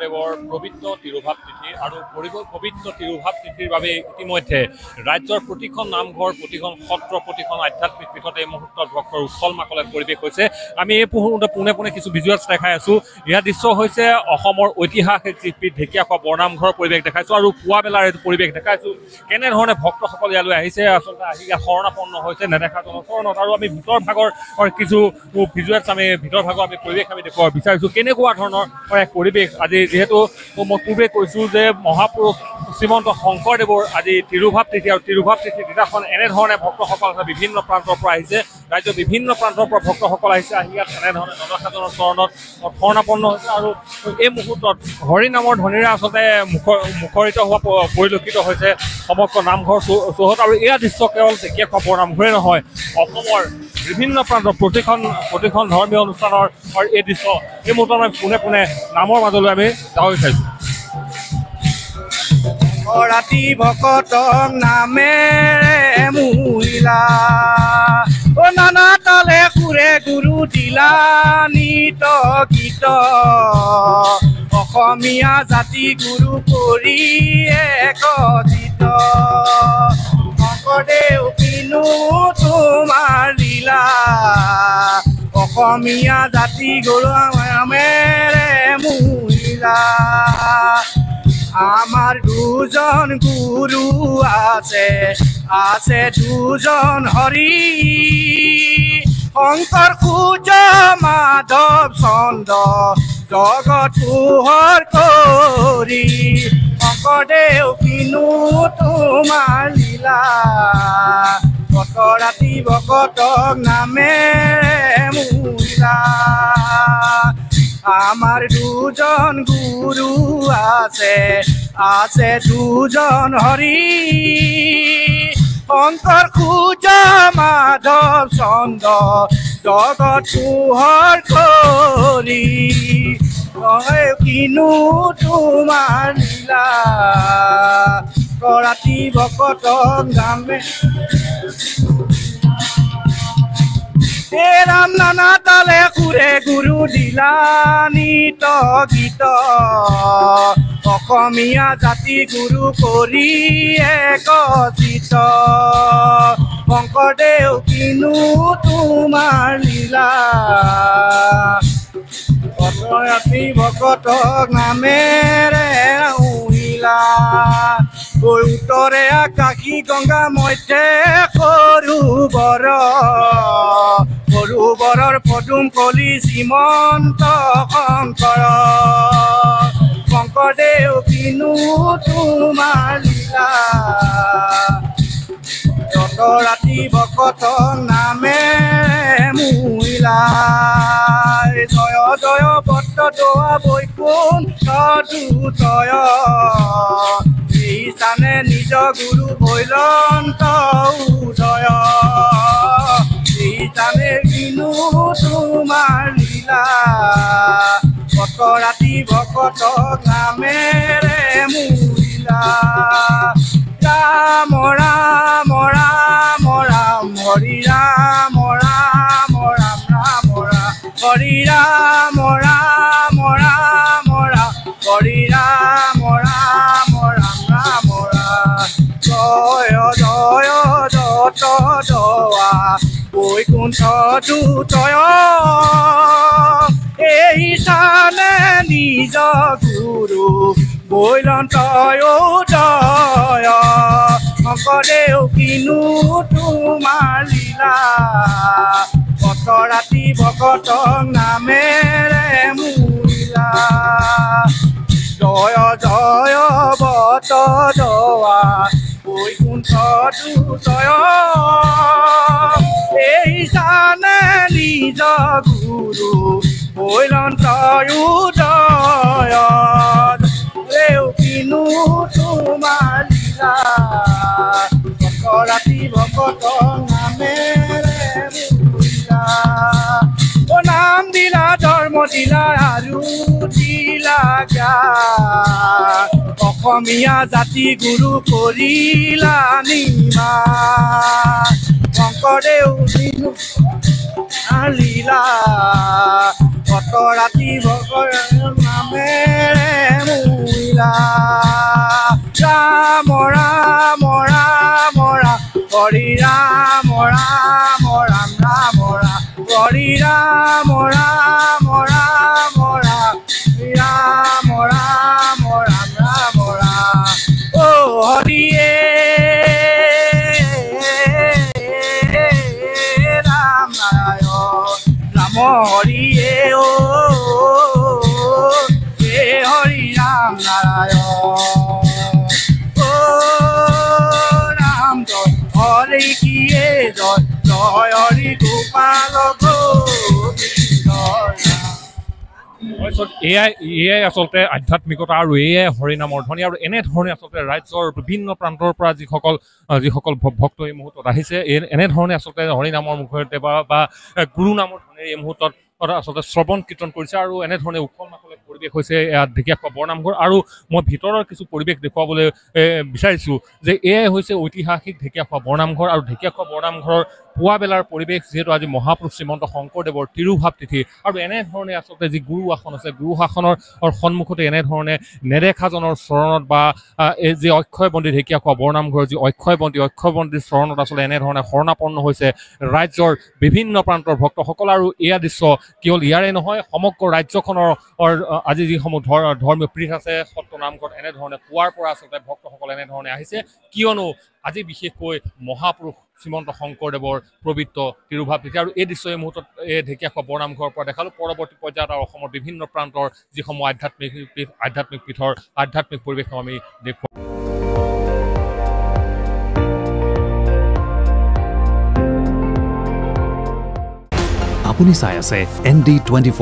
দেৱৰ পবিত্ৰ তিৰুভাৱ তিথি আৰু পবিত্ৰ তিৰুভাৱ তিথিৰ বাবে ইতিমধ্যে ৰাজ্যৰ প্ৰতিখন নামঘৰ, প্ৰতিখন সত্ৰ, প্ৰতিখন আধ্যাত্মিক পীঠত এই মুহূৰ্তত ভক্তৰ উৎসল মাকলে পৰিৱেশ হৈছে। আমি এই পোনে পোনে কিছু ভিজুৱেলছ দেখাই আছো। ইয়াৰ দৃশ্য হৈছে অসমৰ ঐতিহাসিক শিল্পী ঢেকীয়াখোৱা বৰনামঘৰৰ পৰিৱেশ দেখাইছো আৰু পুৱা বেলাৰ এইটো পৰিৱেশ দেখাইছো। কেনেধৰণে ভক্তসকল ইয়ালৈ আহিছে, আচলতে আহি ইয়াত শৰণাপন্ন হৈছে নেদেখা জনশৰণত। আৰু আমি ভিতৰ ভাগৰ কিছু ভিজুৱেলছ আমি পৰিৱেশ আমি দেখুৱাব বিচাৰিছো। কেনেকুৱা ধৰণৰ এক পৰিৱেশ আজি, যিহেতু মই পূৰ্বে কৈছো যে মহাপুৰুষ শ্ৰীমন্ত শংকৰদেৱৰ আজি তিৰুভাৱ তিথি আৰু তিৰুভাৱ তিথিৰ দিনাখন এনেধৰণে ভক্তসকল বিভিন্ন প্ৰান্তৰ পৰা আহিছে, ৰাজ্যৰ বিভিন্ন প্ৰান্তৰ পৰা ভক্তসকল আহিছে, আহি ইয়াত এনেধৰণে জনসাধাৰণৰ চৰণত শৰণাপন্ন হৈছে। আৰু এই মুহূৰ্তত হৰি নামৰ ধ্বনিৰে আচলতে মুখৰিত হোৱা পৰিলক্ষিত হৈছে সমগ্ৰ নামঘৰ চৌহদ। আৰু এয়া দৃশ্য কেৱল ঢেকীয়াখোৱা বৰনামঘৰে নহয়, অসমৰ বিভিন্ন প্ৰান্তৰ প্ৰতিখন ধৰ্মীয় অনুষ্ঠানৰ এই দৃশ্য এই মুহূৰ্তত আমি পোনে নামৰ মাজলৈ আমি যাব বিচাৰিছোঁ। ৰাতি ভকতক নামেৰে মহিলা নানা তালে সুৰে গুৰু দিলা নিত গীত অসমীয়া জাতি গুৰু কৰি একজিত শংকৰদেৱ কিনো তোমাৰ লীলা অসমীয়া জাতি গুৰু নামেৰে মহিলা আমাৰ দুজন গুৰু আছে দুজন হৰি শংকৰ সূৰ্য মাধৱ চন্দ্ৰ জগত পোহৰ কৰি শংকৰদেৱ কিনো তোমাৰ লীলা কত ৰাতি ভকতক নামেৰে মহিলা আমাৰ দুজন গুৰু আছে দুজন হৰি শংকৰ সূৰ্য মাধৱ চন্দ্ৰ জগত পোহৰ কৰি কিনো তোমাৰ লীলা ৰাতি ভকতক নামে ৰাম নানা তালে সুৰে গুৰু দিলা নিত গীত অসমীয়া জাতি গুৰু কৰি একজিত শংকৰদেৱ কিনো তোমাৰ লীলা ৰাতি ভকতক নামেৰে মহিলা উত্তৰে আকাশী গংগা মধ্যে সৰুবৰৰ পদুম কলি শ্ৰীমন্ত শংকৰদেৱ কিনো তোমাৰ লীলা যত ৰাতি ভকতক নামেৰে মহিলা জয় জয় বত্ৰ দোৱা বৈকুণ্ঠ দুতয় জানে নিজ গুৰু বৈলন্ত উদয় জানে কিনো তোমাৰ লীলা কত ৰাতি ভকতক নামেৰে মহিলা ৰাম ৰাম ৰাম ৰাম হৰি ৰাম ৰাম ৰাম ৰাম ৰাম হৰি ৰাম ৰাম ৰাম ৰাম হৰি ৰাম ৰাম ৰাম ৰাম জয় জয় দত্ত দোৱা বৈকুণ্ঠ দুতয় এই চানে নিজ গুৰু বৈলন্ত উদয় শংকৰদেৱ কিনো তোমাৰ লীলা কত ৰাতি ভকতক নামেৰে মহিলা জয় জয় বত দোৱা বৈকুণ্ঠ দুতয় এই জানে নিজ গুৰু বৈলন্ত উদয় কিনো তোমাৰ লীলা কত ৰাতি ভকতক নামেৰে মহিলা নাম দিলা ধৰ্ম দিলা আৰু দিলা জ্ঞান অসমীয়া জাতি গুৰু কৰিলা নিৰ্মাণ শংকৰদেৱ কিনো লীলা কত ৰাতি ভকতক নামেৰে লীলা ৰাম ৰাম ৰাম ৰাম হৰি ৰাম ৰাম ৰাম ৰাম ৰাম হৰি ৰাম ৰাম ৰাম ৰাম ৰাম ৰাম ৰাম ৰাম ৰাম ও হৰিয়ে ৰাম নাৰায়ণ ৰাম হৰিয়ে ও হে হৰি ৰাম নাৰায়ণ ও ৰাম জয় হৰি কিয়ে জয় জয় হৰি গোপাল গোবিন্দ এয়াই আচলতে আধ্যাত্মিকতা আৰু এয়াই হৰিনামৰ ধ্বনি আৰু এনেধৰণে আচলতে ৰাজ্যৰ বিভিন্ন প্ৰান্তৰ পৰা যিসকল ভক্ত এই মুহূৰ্তত আহিছে এনেধৰণে আচলতে হৰিনামৰ মুখতে বা গুৰু নামৰ ধ্বনিৰ এই মুহূৰ্তত আচলতে শ্ৰৱণ কীৰ্তন কৰিছে আৰু এনেধৰণে উখল মাখল পৰিৱেশ হৈছে ঢেকীয়াখোৱা বৰনামঘৰ আৰু মই ভিতৰৰ কিছু পৰিৱেশ দেখুৱাবলৈ বিচাৰিছোঁ যে এয়াই হৈছে ঐতিহাসিক ঢেকীয়াখোৱা বৰনামঘৰ আৰু ঢেকীয়াখোৱা বৰনামঘৰৰ পুৱাবেলাৰ পৰিৱেশ যিহেতু আজি মহাপুৰুষ শ্ৰীমন্ত শংকৰদেৱৰ তিৰুভাৱ তিথি আৰু এনেধৰণে আচলতে যি গুৰু আসন আছে গুৰু আসনৰ সন্মুখতে এনেধৰণে নেদেখাজনৰ চৰণত বা এই যি অক্ষয় বন্দী ঢেকীয়াখোৱা বৰনামঘৰৰ যি অক্ষয় বন্দীৰ চৰণত আচলতে এনেধৰণে শৰণাপন্ন হৈছে ৰাজ্যৰ বিভিন্ন প্ৰান্তৰ ভক্তসকল আৰু এয়া দৃশ্য কেৱল ইয়াৰে নহয় সমগ্ৰ ৰাজ্যখনৰ আজি যিসমূহ ধৰ্মীয় পীঠ আছে সত্ৰ নামঘৰত এনেধৰণে পুৱাৰ পৰা আচলতে ভক্তসকল এনেধৰণে আহিছে কিয়নো আজি বিশেষকৈ মহাপুৰুষ শ্ৰীমন্ত শংকৰদেৱৰ পবিত্ৰ তিৰুভাৱ তিথি আৰু এই দৃশ্য এই মুহূৰ্তত এই ঢেকীয়াখোৱা বৰনামঘৰৰ পৰা দেখালোঁ পৰৱৰ্তী পৰ্যায়ত আৰু অসমৰ বিভিন্ন প্ৰান্তৰ যিসমূহ আধ্যাত্মিক পীঠৰ আধ্যাত্মিক পৰিৱেশ আমি দেখুৱাম। আপুনি চাই আছে ND24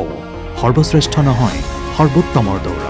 সৰ্বশ্ৰেষ্ঠ নহয় সৰ্বোত্তমৰ দৌৰ।